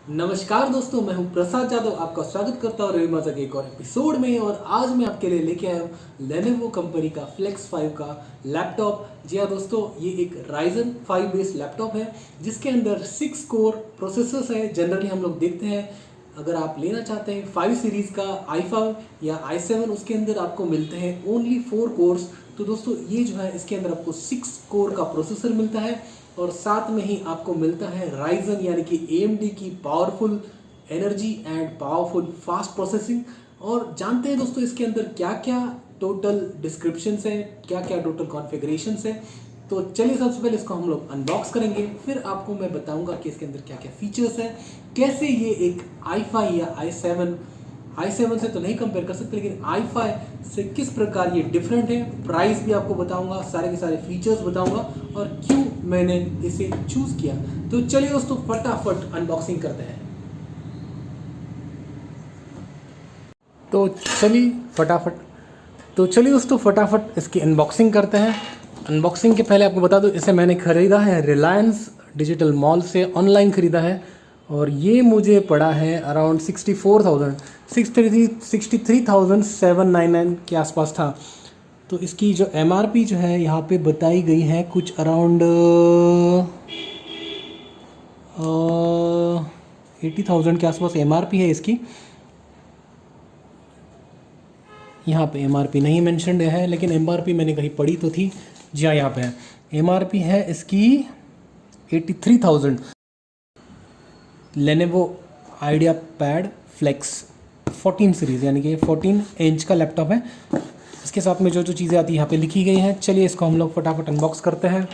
नमस्कार दोस्तों, मैं हूं प्रसाद यादव। आपका स्वागत करता हूं रविमाजा के एक और एपिसोड में। और आज मैं आपके लिए लेके आया हूं लेनोवो कंपनी का फ्लेक्स 5 का लैपटॉप। जी हाँ दोस्तों, ये एक Ryzen 5 बेस्ड लैपटॉप है जिसके अंदर 6 कोर प्रोसेसर्स है। जनरली हम लोग देखते हैं, अगर आप लेना चाहते हैं 5 सीरीज़ का i5 या i7, उसके अंदर आपको मिलते हैं ओनली 4 कोर्स। तो दोस्तों ये जो है, इसके अंदर आपको 6 कोर का प्रोसेसर मिलता है और साथ में ही आपको मिलता है राइजन यानी कि AMD की powerful energy and powerful fast processing. और जानते हैं दोस्तों इसके अंदर क्या क्या टोटल डिस्क्रिप्शंस है, क्या क्या टोटल कॉन्फ़िगरेशंस है। तो चलिए सबसे पहले इसको हम लोग अनबॉक्स करेंगे, फिर आपको मैं बताऊंगा कि इसके अंदर क्या क्या फीचर्स हैं, कैसे ये एक i5 या i7 से तो नहीं कंपेयर कर सकते, लेकिन i5 से किस प्रकार ये डिफरेंट है। प्राइस भी आपको बताऊंगा, सारे के सारे फीचर्स बताऊंगा और क्यों मैंने इसे चूज किया। तो चलिए दोस्तों फटाफट अनबॉक्सिंग करते हैं। तो चलिए दोस्तों फटाफट इसकी अनबॉक्सिंग करते हैं। अनबॉक्सिंग के पहले आपको बता दूं, इसे मैंने ख़रीदा है रिलायंस डिजिटल मॉल से, ऑनलाइन ख़रीदा है और ये मुझे पड़ा है अराउंड 63,799 के आसपास था। तो इसकी जो MRP जो है यहाँ पे बताई गई है कुछ अराउंड 80,000 के आसपास MRP है इसकी। यहाँ पे MRP नहीं मेंशन्ड है, लेकिन MRP मैंने कहीं पढ़ी तो थी। जी हाँ, यहाँ पे है। MRP है इसकी 83,000। Lenovo IdeaPad Flex 14 series यानी कि 14 इंच का लैपटॉप है। इसके साथ में जो जो चीज़ें आती है यहाँ पे लिखी गई हैं। चलिए इसको हम लोग फटाफट अनबॉक्स करते हैं।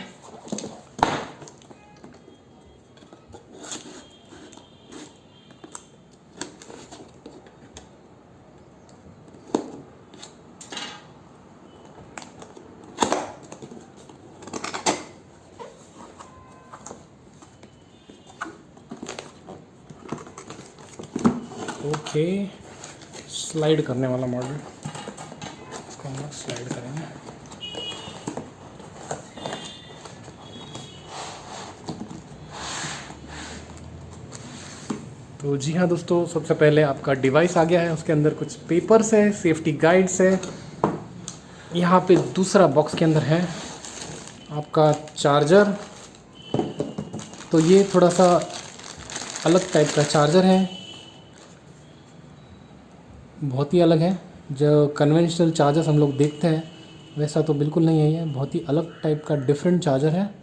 ओके, स्लाइड करने वाला मॉडल, इसको हम लोग स्लाइड करेंगे। तो जी हाँ दोस्तों, सबसे पहले आपका डिवाइस आ गया है। उसके अंदर कुछ पेपर्स है, सेफ्टी गाइड्स है। यहाँ पे दूसरा बॉक्स के अंदर है आपका चार्जर। तो ये थोड़ा सा अलग टाइप का चार्जर है, बहुत ही अलग है। जो कन्वेंशनल चार्जर्स हम लोग देखते हैं वैसा तो बिल्कुल नहीं है, ये बहुत ही अलग टाइप का डिफरेंट चार्जर है,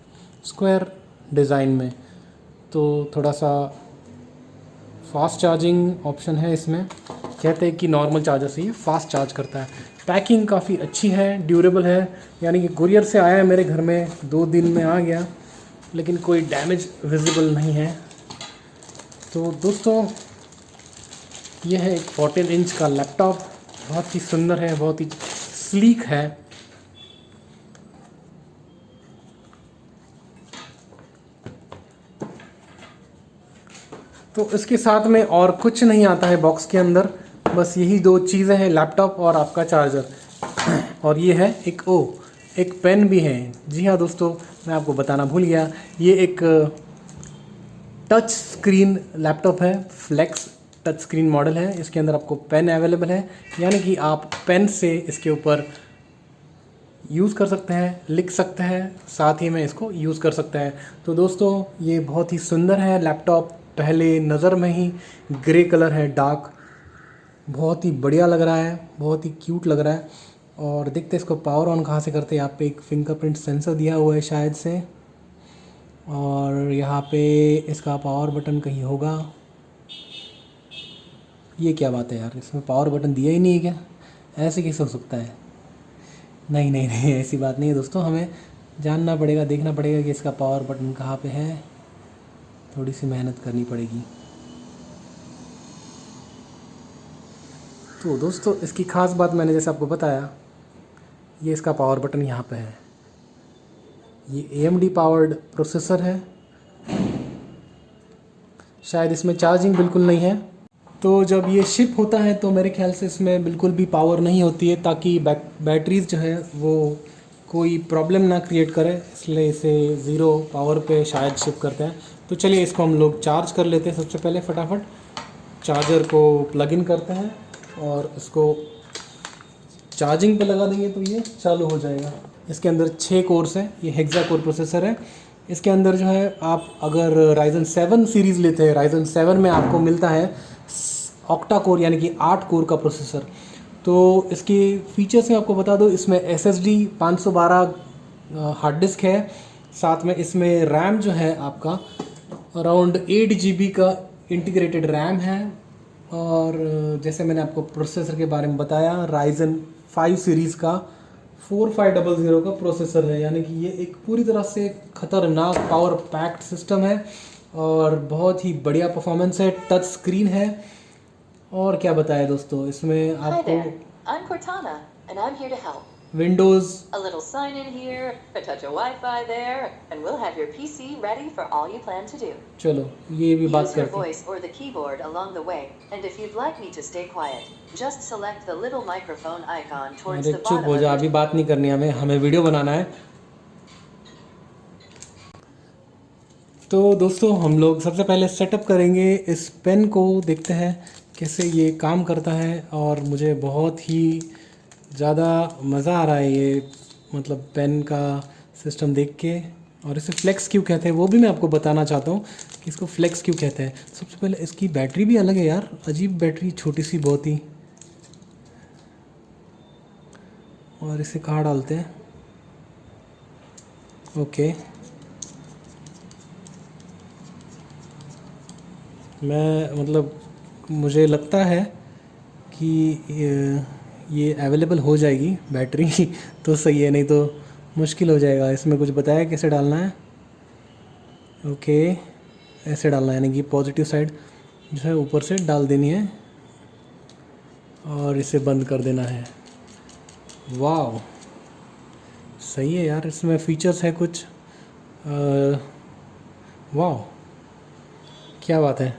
स्क्वायर डिज़ाइन में। तो थोड़ा सा फास्ट चार्जिंग ऑप्शन है इसमें। कहते हैं कि नॉर्मल चार्जर से ये फास्ट चार्ज करता है। पैकिंग काफ़ी अच्छी है, ड्यूरेबल है, यानी कि कुरियर से आया है मेरे घर में, 2 दिन में आ गया, लेकिन कोई डैमेज विजिबल नहीं है। तो दोस्तों यह है एक 14 इंच का लैपटॉप, बहुत ही सुंदर है, बहुत ही स्लीक है। तो इसके साथ में और कुछ नहीं आता है बॉक्स के अंदर, बस यही 2 चीज़ें हैं, लैपटॉप और आपका चार्जर। और ये है एक पेन भी है। जी हाँ दोस्तों, मैं आपको बताना भूल गया, ये एक टच स्क्रीन लैपटॉप है, फ्लेक्स टच स्क्रीन मॉडल है। इसके अंदर आपको पेन अवेलेबल है, यानी कि आप पेन से इसके ऊपर यूज़ कर सकते हैं, लिख सकते हैं, साथ ही में इसको यूज़ कर सकते हैं। तो दोस्तों ये बहुत ही सुंदर है लैपटॉप, पहले नज़र में ही ग्रे कलर है, डार्क, बहुत ही बढ़िया लग रहा है, बहुत ही क्यूट लग रहा है। और देखते हैं इसको पावर ऑन कहाँ से करते हैं। यहाँ पे एक फिंगरप्रिंट सेंसर दिया हुआ है शायद से, और यहाँ पे इसका पावर बटन कहीं होगा। ये क्या बात है यार, इसमें पावर बटन दिया ही नहीं है क्या? ऐसे कैसे हो सकता है? नहीं नहीं नहीं, ऐसी बात नहीं है दोस्तों, हमें जानना पड़ेगा, देखना पड़ेगा कि इसका पावर बटन कहाँ पे है। थोड़ी सी मेहनत करनी पड़ेगी। तो दोस्तों इसकी ख़ास बात मैंने जैसे आपको बताया, ये इसका पावर बटन यहाँ पे है। ये AMD पावर्ड प्रोसेसर है, शायद इसमें चार्जिंग बिल्कुल नहीं है। तो जब ये शिप होता है तो मेरे ख्याल से इसमें बिल्कुल भी पावर नहीं होती है, ताकि बैटरीज़ जो है वो कोई प्रॉब्लम ना क्रिएट करे, इसलिए इसे ज़ीरो पावर पे शायद शिप करते हैं। तो तो चलिए इसको हम लोग चार्ज कर लेते हैं। सबसे पहले फटाफट चार्जर को प्लग इन करते हैं और इसको चार्जिंग पे लगा देंगे तो ये चालू हो जाएगा। इसके अंदर 6 कोर्स हैं, ये हेक्सा कोर प्रोसेसर है। इसके अंदर जो है आप अगर Ryzen 7 सीरीज़ लेते हैं, Ryzen 7 में आपको मिलता है ऑक्टा कोर यानी कि 8 कोर का प्रोसेसर। तो इसकी फ़ीचर्स मैं आपको बता दूं, इसमें SSD 512 हार्ड डिस्क है, साथ में इसमें रैम जो है आपका अराउंड 8 GB का इंटीग्रेटेड रैम है। और जैसे मैंने आपको प्रोसेसर के बारे में बताया, Ryzen 5 सीरीज़ का 4500 का प्रोसेसर है, यानी कि ये एक पूरी तरह से ख़तरनाक पावर पैक्ड सिस्टम है और बहुत ही बढ़िया परफॉर्मेंस है। टच स्क्रीन है और क्या बताएं दोस्तों, इसमें आपको Windows A little sign in here, a touch of Wi-Fi there, and we'll have your PC ready for all you plan to do. चलो ये भी बात Use your करते हैं। voice or the keyboard along the way, and if you'd like me to stay quiet, just select the little microphone icon towards अरे the चुप bottom हो of जा, your अभी बात नहीं करनी हमें, हमें वीडियो बनाना है। तो दोस्तों हम लोग सबसे पहले सेटअप करेंगे इस पेन को, देखते हैं कैसे ये काम करता है। और मुझे बहुत ही ज़्यादा मज़ा आ रहा है ये मतलब पेन का सिस्टम देख के। और इसे फ्लेक्स क्यों कहते हैं वो भी मैं आपको बताना चाहता हूँ कि इसको फ्लेक्स क्यों कहते हैं। सबसे पहले इसकी बैटरी भी अलग है यार, अजीब बैटरी, छोटी सी बहुत ही। और इसे कहाँ डालते हैं, ओके। मैं मतलब मुझे लगता है कि ये अवेलेबल हो जाएगी बैटरी तो सही है, नहीं तो मुश्किल हो जाएगा। इसमें कुछ बताया कैसे डालना है, ओके ऐसे डालना है, यानी कि पॉजिटिव साइड जो है ऊपर से डाल देनी है और इसे बंद कर देना है। वाह सही है यार, इसमें फीचर्स है कुछ, वाह क्या बात है,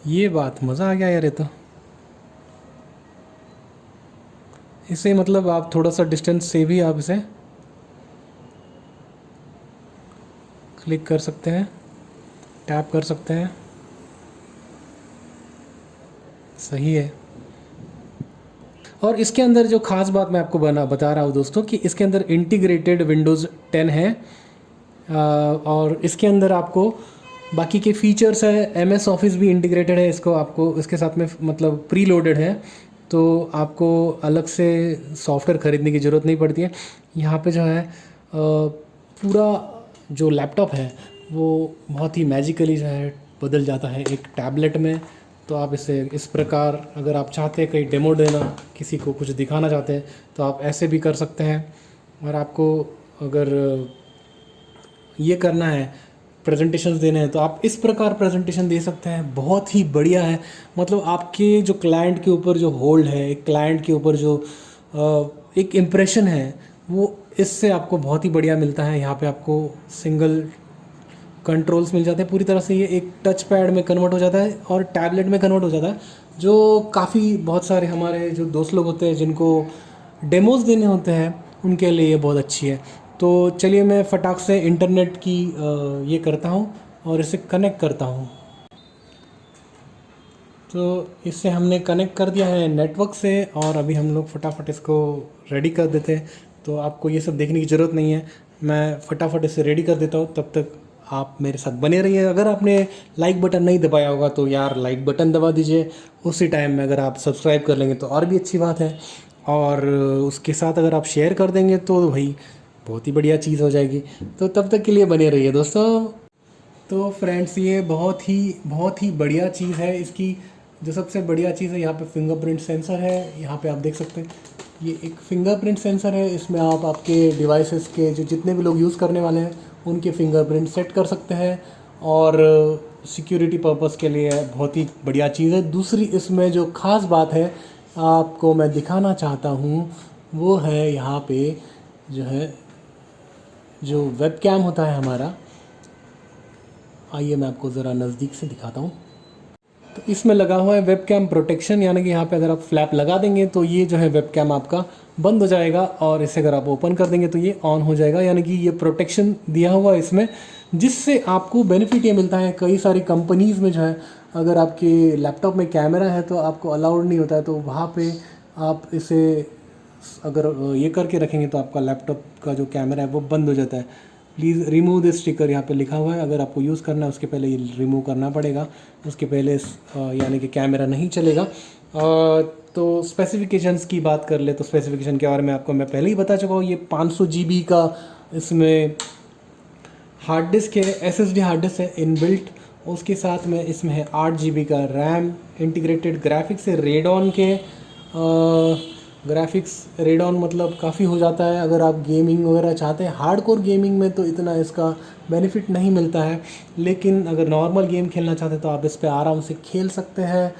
ये बात मज़ा आ गया यार। ये तो इसे मतलब आप थोड़ा सा डिस्टेंस से भी आप इसे क्लिक कर सकते हैं, टैप कर सकते हैं, सही है। और इसके अंदर जो ख़ास बात मैं आपको बता रहा हूँ दोस्तों कि इसके अंदर इंटीग्रेटेड विंडोज़ 10 है। और इसके अंदर आपको बाकी के फीचर्स है, MS ऑफिस भी इंटीग्रेटेड है, इसको आपको इसके साथ में मतलब प्री लोडेड है, तो आपको अलग से सॉफ्टवेयर ख़रीदने की ज़रूरत नहीं पड़ती है। यहाँ पे जो है पूरा जो लैपटॉप है वो बहुत ही मैजिकली जो है बदल जाता है एक टैबलेट में। तो आप इसे इस प्रकार, अगर आप चाहते हैं कहीं डेमो देना, किसी को कुछ दिखाना चाहते हैं तो आप ऐसे भी कर सकते हैं। और आपको अगर ये करना है, प्रेजेंटेशंस देने हैं, तो आप इस प्रकार प्रेजेंटेशन दे सकते हैं। बहुत ही बढ़िया है, मतलब आपके जो क्लाइंट के ऊपर जो होल्ड है, एक क्लाइंट के ऊपर जो एक इम्प्रेशन है, वो इससे आपको बहुत ही बढ़िया मिलता है। यहाँ पे आपको सिंगल कंट्रोल्स मिल जाते हैं, पूरी तरह से ये एक टच पैड में कन्वर्ट हो जाता है और टैबलेट में कन्वर्ट हो जाता है, जो काफ़ी बहुत सारे हमारे जो दोस्त लोग होते हैं जिनको डेमोज देने होते हैं उनके लिए ये बहुत अच्छी है। तो चलिए मैं फटाक से इंटरनेट की ये करता हूँ और इसे कनेक्ट करता हूँ। तो इससे हमने कनेक्ट कर दिया है नेटवर्क से और अभी हम लोग फटाफट इसको रेडी कर देते हैं। तो आपको ये सब देखने की ज़रूरत नहीं है, मैं फटाफट इसे रेडी कर देता हूँ, तब तक आप मेरे साथ बने रहिए। अगर आपने लाइक बटन नहीं दबाया होगा तो यार लाइक बटन दबा दीजिए, उसी टाइम में अगर आप सब्सक्राइब कर लेंगे तो और भी अच्छी बात है। और उसके साथ अगर आप शेयर कर देंगे तो भाई बहुत ही बढ़िया चीज़ हो जाएगी। तो तब तक के लिए बने रहिए दोस्तों। तो फ्रेंड्स ये बहुत ही बढ़िया चीज़ है। इसकी जो सबसे बढ़िया चीज़ है, यहाँ पे फिंगरप्रिंट सेंसर है, यहाँ पे आप देख सकते हैं ये एक फिंगरप्रिंट सेंसर है। इसमें आप आपके डिवाइसेस के जो जितने भी लोग यूज़ करने वाले हैं उनके फिंगरप्रिंट सेट कर सकते हैं और सिक्योरिटी पर्पस के लिए बहुत ही बढ़िया चीज़ है। दूसरी इसमें जो ख़ास बात है आपको मैं दिखाना चाहता हूँ वो है यहाँ पे जो है जो वेबकैम होता है हमारा। आइए मैं आपको ज़रा नज़दीक से दिखाता हूँ। तो इसमें लगा हुआ है वेबकैम प्रोटेक्शन, यानी कि यहाँ पे अगर आप फ्लैप लगा देंगे तो ये जो है वेबकैम आपका बंद हो जाएगा और इसे अगर आप ओपन कर देंगे तो ये ऑन हो जाएगा, यानी कि ये प्रोटेक्शन दिया हुआ है इसमें, जिससे आपको बेनिफिट ये मिलता है, कई सारी कंपनीज़ में जो है अगर आपके लैपटॉप में कैमरा है तो आपको अलाउड नहीं होता है, तो वहाँ पे आप इसे अगर ये करके रखेंगे तो आपका लैपटॉप का जो कैमरा है वो बंद हो जाता है। प्लीज़ रिमूव दिस स्टिकर, यहाँ पे लिखा हुआ है। अगर आपको यूज़ करना है उसके पहले ये रिमूव करना पड़ेगा, उसके पहले यानी कि कैमरा नहीं चलेगा। तो स्पेसिफिकेशंस की बात कर ले तो स्पेसिफिकेशन के बारे में आपको मैं पहले ही बता चुका हूँ। ये 500 GB का इसमें हार्ड डिस्क है, SSD हार्ड डिस्क है इनबिल्ट। उसके साथ में इसमें है 8 GB का रैम, इंटीग्रेटेड ग्राफिक्स है रेडॉन के। ग्राफिक्स रेडॉन मतलब काफ़ी हो जाता है अगर आप गेमिंग वगैरह चाहते हैं। हार्डकोर गेमिंग में तो इतना इसका बेनिफिट नहीं मिलता है, लेकिन अगर नॉर्मल गेम खेलना चाहते हैं तो आप इस पर आराम से खेल सकते हैं।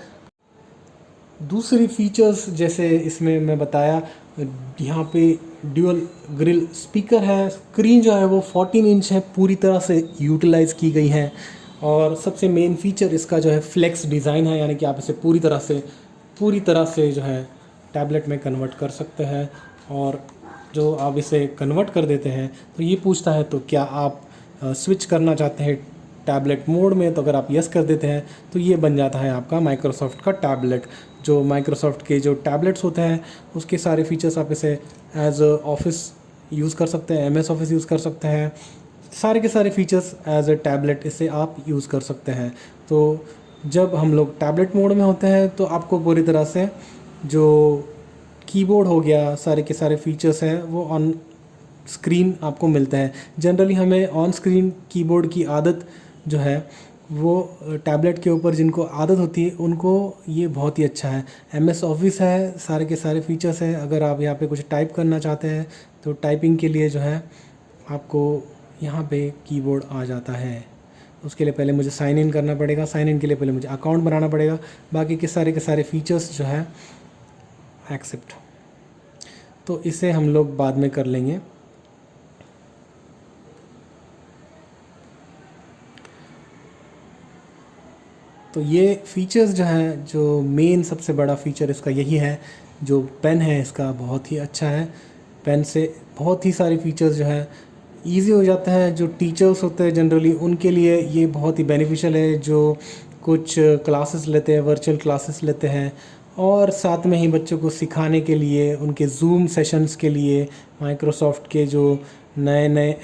दूसरी फीचर्स जैसे इसमें मैं बताया, यहाँ पे ड्यूअल ग्रिल स्पीकर है। स्क्रीन जो है वो 14 इंच है, पूरी तरह से यूटिलाइज़ की गई है। और सबसे मेन फीचर इसका जो है फ्लेक्स डिज़ाइन है, यानी कि आप इसे पूरी तरह से जो है टैबलेट में कन्वर्ट कर सकते हैं। और जो आप इसे कन्वर्ट कर देते हैं तो ये पूछता है तो क्या आप स्विच करना चाहते हैं टैबलेट मोड में, तो अगर आप यस कर देते हैं तो ये बन जाता है आपका माइक्रोसॉफ्ट का टैबलेट। जो माइक्रोसॉफ्ट के जो टैबलेट्स होते हैं उसके सारे फीचर्स आप इसे एज ऑफिस यूज़ कर सकते हैं, MS ऑफिस यूज़ कर सकते हैं। सारे के सारे फीचर्स एज ए टैबलेट इसे आप यूज़ कर सकते हैं। तो जब हम लोग टैबलेट मोड में होते हैं तो आपको पूरी तरह से जो कीबोर्ड हो गया, सारे के सारे फीचर्स हैं वो ऑन स्क्रीन आपको मिलता है। जनरली हमें ऑन स्क्रीन कीबोर्ड की आदत जो है वो टैबलेट के ऊपर जिनको आदत होती है उनको ये बहुत ही अच्छा है। MS ऑफिस है, सारे के सारे फीचर्स हैं। अगर आप यहाँ पे कुछ टाइप करना चाहते हैं तो टाइपिंग के लिए जो है आपको यहाँ पे कीबोर्ड आ जाता है। उसके लिए पहले मुझे साइन इन करना पड़ेगा, साइन इन के लिए पहले मुझे अकाउंट बनाना पड़ेगा। बाकी के सारे फीचर्स जो है एक्सेप्ट, तो इसे हम लोग बाद में कर लेंगे। तो ये फीचर्स जो हैं, जो मेन सबसे बड़ा फ़ीचर इसका यही है, जो पेन है इसका बहुत ही अच्छा है। पेन से बहुत ही सारी फीचर्स जो है ईजी हो जाता है। जो टीचर्स होते हैं जनरली उनके लिए ये बहुत ही बेनिफिशियल है, जो कुछ क्लासेस लेते हैं, वर्चुअल क्लासेस लेते हैं, और साथ में ही बच्चों को सिखाने के लिए, उनके जूम सेशंस के लिए माइक्रोसॉफ्ट के जो नए नए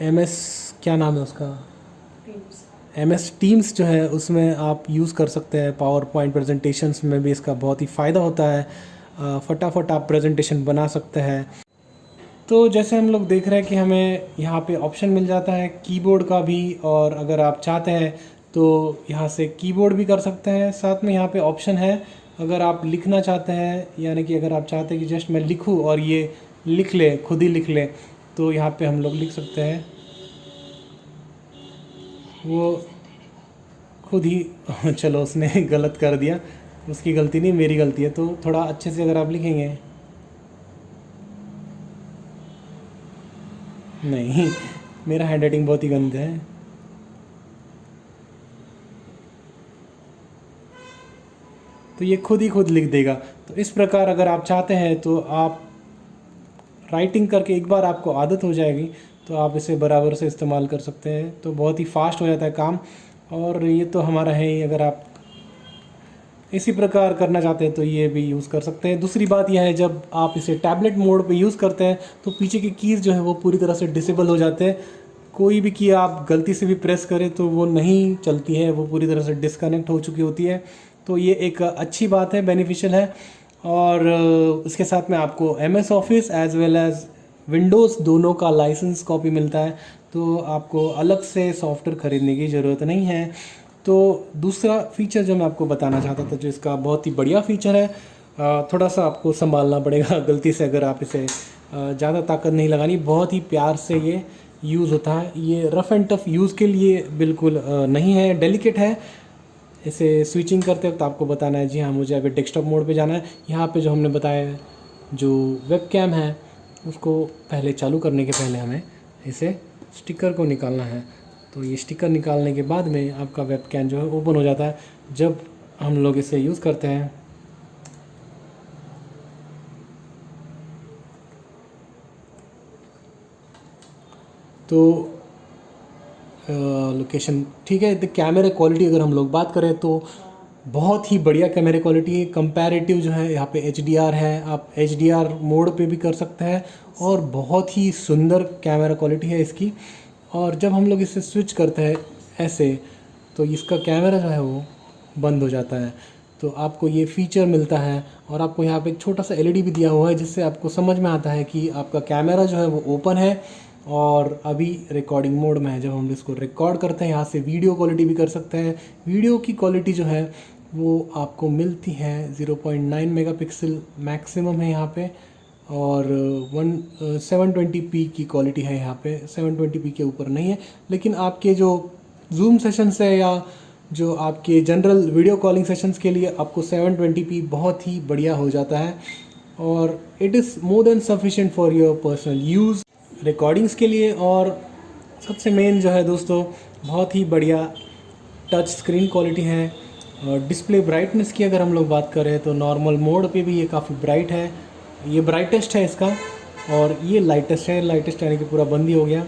MS क्या नाम है उसका, MS टीम्स जो है उसमें आप यूज़ कर सकते हैं। पावर पॉइंट प्रेजेंटेशंस में भी इसका बहुत ही फ़ायदा होता है। फटाफट आप प्रेजेंटेशन बना सकते हैं। तो जैसे हम लोग देख रहे हैं कि हमें यहाँ पे ऑप्शन मिल जाता है कीबोर्ड का भी, और अगर आप चाहते हैं तो यहाँ से कीबोर्ड भी कर सकते हैं। साथ में यहाँ पे ऑप्शन है अगर आप लिखना चाहते हैं, यानी कि अगर आप चाहते हैं कि जस्ट मैं लिखूँ और ये लिख ले, खुद ही लिख ले, तो यहाँ पे हम लोग लिख सकते हैं। वो खुद ही चलो उसने गलत कर दिया, उसकी गलती नहीं मेरी गलती है। तो थोड़ा अच्छे से अगर आप लिखेंगे, नहीं मेरा हैंड राइटिंग बहुत ही गंदा है। तो ये खुद ही खुद लिख देगा। तो इस प्रकार अगर आप चाहते हैं तो आप राइटिंग करके एक बार आपको आदत हो जाएगी तो आप इसे बराबर से इस्तेमाल कर सकते हैं। तो बहुत ही फास्ट हो जाता है काम। और ये तो हमारा है ही, अगर आप इसी प्रकार करना चाहते हैं तो ये भी यूज़ कर सकते हैं। दूसरी बात यह है, जब आप इसे टैबलेट मोड पे यूज़ करते हैं तो पीछे की कीज़ जो है वो पूरी तरह से डिसेबल हो जाते हैं। कोई भी की आप गलती से भी प्रेस करें तो वो नहीं चलती है, वो पूरी तरह से डिस्कनेक्ट हो चुकी होती है। तो ये एक अच्छी बात है, बेनिफिशियल है। और इसके साथ में आपको MS office as well as Windows दोनों का लाइसेंस कॉपी मिलता है, तो आपको अलग से सॉफ्टवेयर ख़रीदने की ज़रूरत नहीं है। तो दूसरा फीचर जो मैं आपको बताना चाहता था, जो इसका बहुत ही बढ़िया फीचर है, थोड़ा सा आपको संभालना पड़ेगा गलती से अगर आप इसे ज़्यादा ताकत नहीं लगानी, बहुत ही प्यार से ये यूज़ होता है। ये रफ़ एंड टफ़ यूज़ के लिए बिल्कुल नहीं है, डेलिकेट है। इसे स्विचिंग करते वक्त आपको बताना है, जी हाँ मुझे अभी डेस्कटॉप मोड पे जाना है। यहाँ पे जो हमने बताया है, जो वेब कैम है उसको पहले चालू करने के पहले हमें इसे स्टिकर को निकालना है। तो ये स्टिकर निकालने के बाद में आपका वेब कैम जो है ओपन हो जाता है। जब हम लोग इसे यूज़ करते हैं तो लोकेशन ठीक है। द कैमरा क्वालिटी अगर हम लोग बात करें तो बहुत ही बढ़िया कैमरा क्वालिटी है। कंपैरेटिव जो है यहाँ पे HDR है, आप HDR मोड पे भी कर सकते हैं और बहुत ही सुंदर कैमरा क्वालिटी है इसकी। और जब हम लोग इसे स्विच करते हैं ऐसे तो इसका कैमरा जो है वो बंद हो जाता है। तो आपको ये फीचर मिलता है और आपको यहाँ पे एक छोटा सा LED भी दिया हुआ है जिससे आपको समझ में आता है कि आपका कैमरा जो है वो ओपन है और अभी रिकॉर्डिंग मोड में है। जब हम इसको रिकॉर्ड करते हैं यहाँ से वीडियो क्वालिटी भी कर सकते हैं। वीडियो की क्वालिटी जो है वो आपको मिलती है 0.9 मेगापिक्सल मैक्सिमम है यहाँ पे और 720p की क्वालिटी है यहाँ पे। 720p के ऊपर नहीं है, लेकिन आपके जो जूम सेशंस है या जो आपके जनरल वीडियो कॉलिंग सेशंस के लिए आपको 720p बहुत ही बढ़िया हो जाता है और it is more than sufficient for your personal use recordings के लिए। और सबसे मेन जो है दोस्तों, बहुत ही बढ़िया टच स्क्रीन क्वालिटी है। डिस्प्ले ब्राइटनेस की अगर हम लोग बात करें तो नॉर्मल मोड पे भी ये काफ़ी ब्राइट है। ये ब्राइटेस्ट है इसका और ये लाइटेस्ट है। लाइटेस्ट यानी कि पूरा बंद ही हो गया।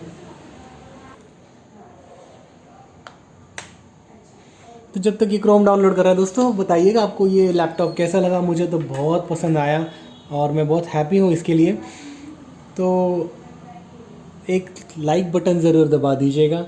तो जब तक ये क्रोम डाउनलोड कर रहा है दोस्तों, बताइएगा आपको ये लैपटॉप कैसा लगा। मुझे तो बहुत पसंद आया और मैं बहुत हैप्पी हूँ इसके लिए। तो एक लाइक बटन ज़रूर दबा दीजिएगा।